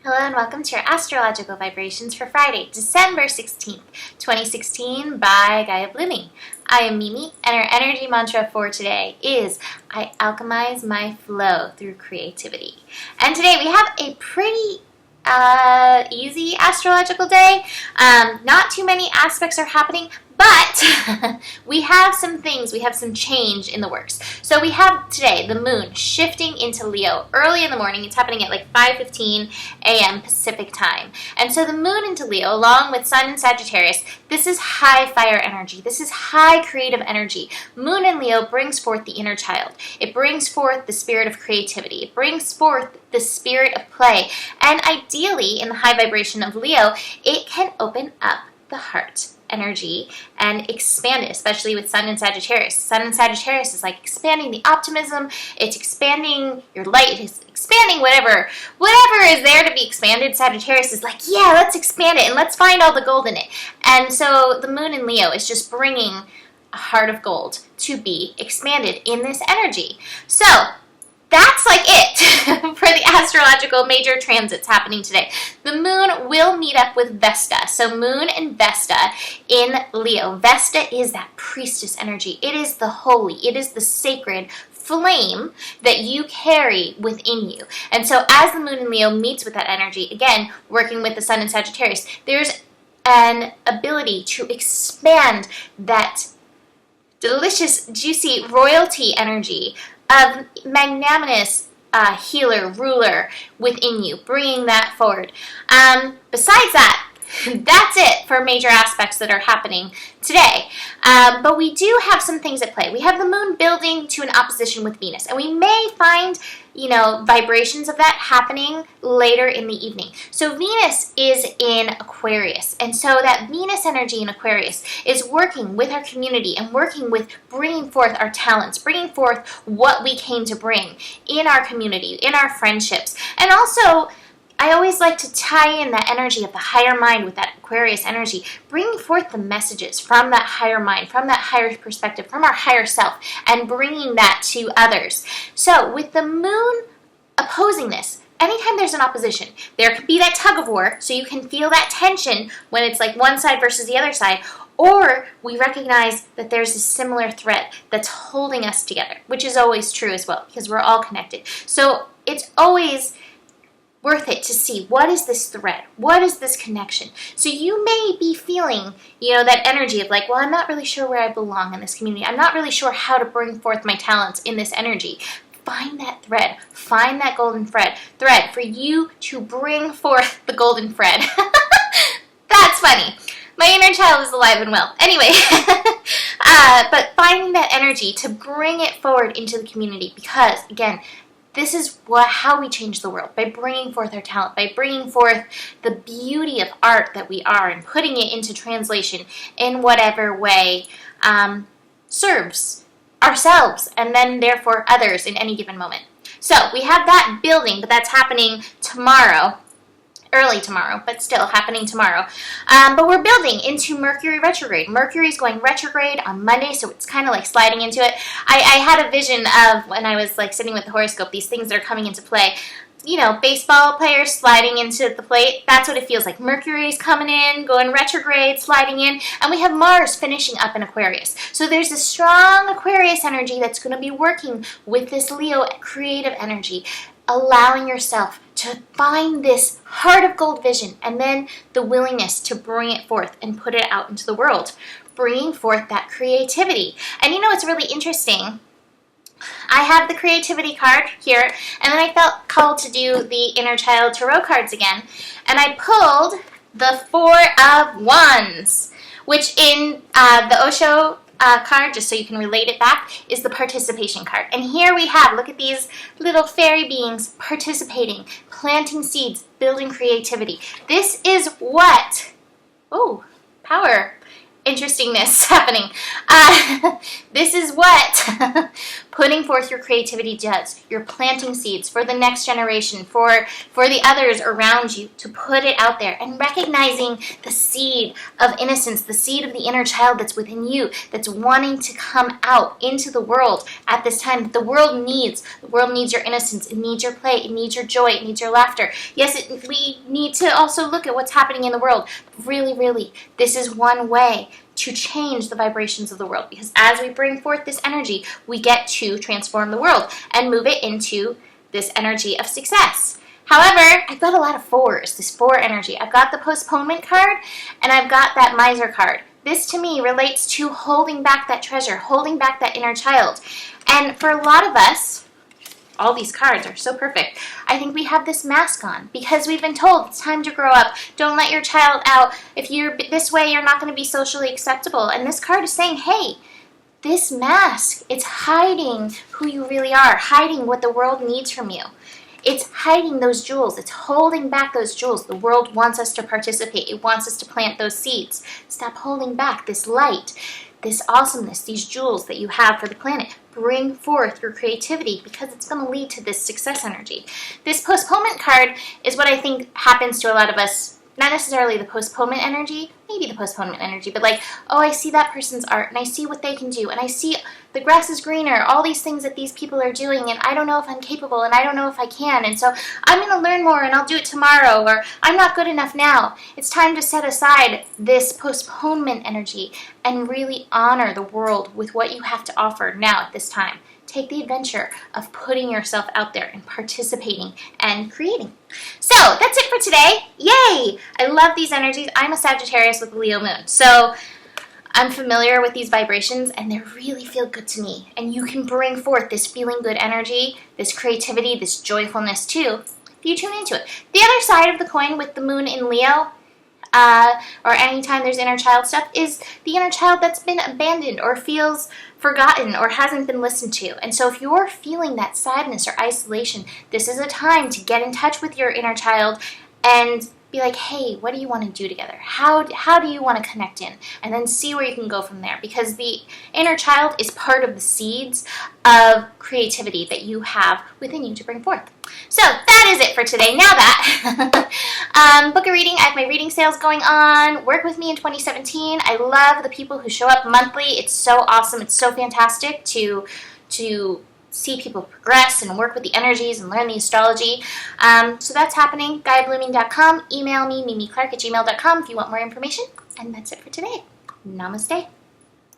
Hello and welcome to your astrological vibrations for Friday, December 16th, 2016 by Gaia Blooming. I am Mimi, and our energy mantra for today is I alchemize my flow through creativity. And today we have a pretty easy astrological day. Not too many aspects are happening, but we have some change in the works. So we have today the moon shifting into Leo early in the morning. It's happening at like 5:15 a.m. Pacific time. And so the moon into Leo, along with sun and Sagittarius, this is high fire energy. This is high creative energy. Moon in Leo brings forth the inner child. It brings forth the spirit of creativity. It brings forth the spirit of play. And ideally, in the high vibration of Leo, it can open up the heart energy and expand it, especially with Sun and Sagittarius. Sun and Sagittarius is like expanding the optimism, it's expanding your light, it's expanding whatever is there to be expanded. Sagittarius is like, yeah, let's expand it and let's find all the gold in it. And so the moon in Leo is just bringing a heart of gold to be expanded in this energy. So that's like it for the astrological major transits happening today. The moon will meet up with Vesta. So moon and Vesta in Leo. Vesta is that priestess energy. It is the holy. It is the sacred flame that you carry within you. And so as the moon in Leo meets with that energy, again, working with the sun in Sagittarius, there's an ability to expand that delicious, juicy royalty energy of magnanimous healer, ruler within you, bringing that forward. Besides that, that's it for major aspects that are happening today. But we do have some things at play. We have the moon building to an opposition with Venus, and we may find, vibrations of that happening later in the evening. So Venus is in Aquarius, and so that Venus energy in Aquarius is working with our community and working with bringing forth our talents, bringing forth what we came to bring in our community, in our friendships, and also I always like to tie in that energy of the higher mind with that Aquarius energy, bringing forth the messages from that higher mind, from that higher perspective, from our higher self, and bringing that to others. So with the moon opposing this, anytime there's an opposition, there could be that tug of war, so you can feel that tension when it's like one side versus the other side, or we recognize that there's a similar thread that's holding us together, which is always true as well, because we're all connected. So it's always worth it to see what is this thread, what is this connection. So you may be feeling, that energy of like, well, I'm not really sure where I belong in this community. I'm not really sure how to bring forth my talents in this energy. Find that thread, find that golden thread for you to bring forth the golden thread. That's funny. My inner child is alive and well. Anyway, but finding that energy to bring it forward into the community, because again, this is how we change the world, by bringing forth our talent, by bringing forth the beauty of art that we are and putting it into translation in whatever way serves ourselves and then therefore others in any given moment. So we have that building, but that's happening tomorrow. Early tomorrow, but still happening tomorrow. But we're building into Mercury retrograde. Mercury is going retrograde on Monday, so it's kind of like sliding into it. I had a vision of when I was like sitting with the horoscope, these things that are coming into play. Baseball players sliding into the plate. That's what it feels like. Mercury's coming in, going retrograde, sliding in, and we have Mars finishing up in Aquarius. So there's a strong Aquarius energy that's going to be working with this Leo creative energy, allowing yourself to find this heart of gold vision and then the willingness to bring it forth and put it out into the world, bringing forth that creativity. And it's really interesting. I have the creativity card here, and then I felt called to do the inner child tarot cards again, and I pulled the Four of Wands, which in the Osho card, just so you can relate it back, is the participation card. And here we have, look at these little fairy beings participating, planting seeds, building creativity. This is what, power, interestingness happening. This is what putting forth your creativity does. You're planting seeds for the next generation, for the others around you, to put it out there and recognizing the seed of innocence, the seed of the inner child that's within you, that's wanting to come out into the world at this time. The world needs your innocence. It needs your play. It needs your joy. It needs your laughter. Yes, we need to also look at what's happening in the world. Really, really, this is one way to change the vibrations of the world, because as we bring forth this energy, we get to transform the world and move it into this energy of success. However, I've got a lot of fours, this four energy. I've got the postponement card, and I've got that miser card. This to me relates to holding back that treasure, holding back that inner child. And for a lot of us, all these cards are so perfect. I think we have this mask on because we've been told it's time to grow up. Don't let your child out. If you're this way, you're not going to be socially acceptable. And this card is saying, hey, this mask, it's hiding who you really are, hiding what the world needs from you. It's hiding those jewels. It's holding back those jewels. The world wants us to participate. It wants us to plant those seeds. Stop holding back this light, this awesomeness, these jewels that you have for the planet. Bring forth your creativity because it's going to lead to this success energy. This postponement card is what I think happens to a lot of us. Not necessarily the postponement energy, maybe the postponement energy, but like, oh, I see that person's art and I see what they can do and I see the grass is greener, all these things that these people are doing, and I don't know if I'm capable and I don't know if I can, and so I'm going to learn more and I'll do it tomorrow, or I'm not good enough now. It's time to set aside this postponement energy and really honor the world with what you have to offer now at this time. Take the adventure of putting yourself out there and participating and creating. So that's it for today. Yay! I love these energies. I'm a Sagittarius with a Leo moon. So I'm familiar with these vibrations and they really feel good to me. And you can bring forth this feeling good energy, this creativity, this joyfulness too, if you tune into it. The other side of the coin with the moon in Leo, or anytime there's inner child stuff, is the inner child that's been abandoned or feels forgotten or hasn't been listened to. And so if you're feeling that sadness or isolation, this is a time to get in touch with your inner child and be like, hey, what do you want to do together? How do you want to connect in? And then see where you can go from there, because the inner child is part of the seeds of creativity that you have within you to bring forth. So that is it for today. Now that, book a reading. I have my reading sales going on. Work with me in 2017. I love the people who show up monthly. It's so awesome. It's so fantastic to see people progress and work with the energies and learn the astrology. So that's happening. GaiaBlooming.com. Email me, mimiclark@gmail.com if you want more information. And that's it for today. Namaste.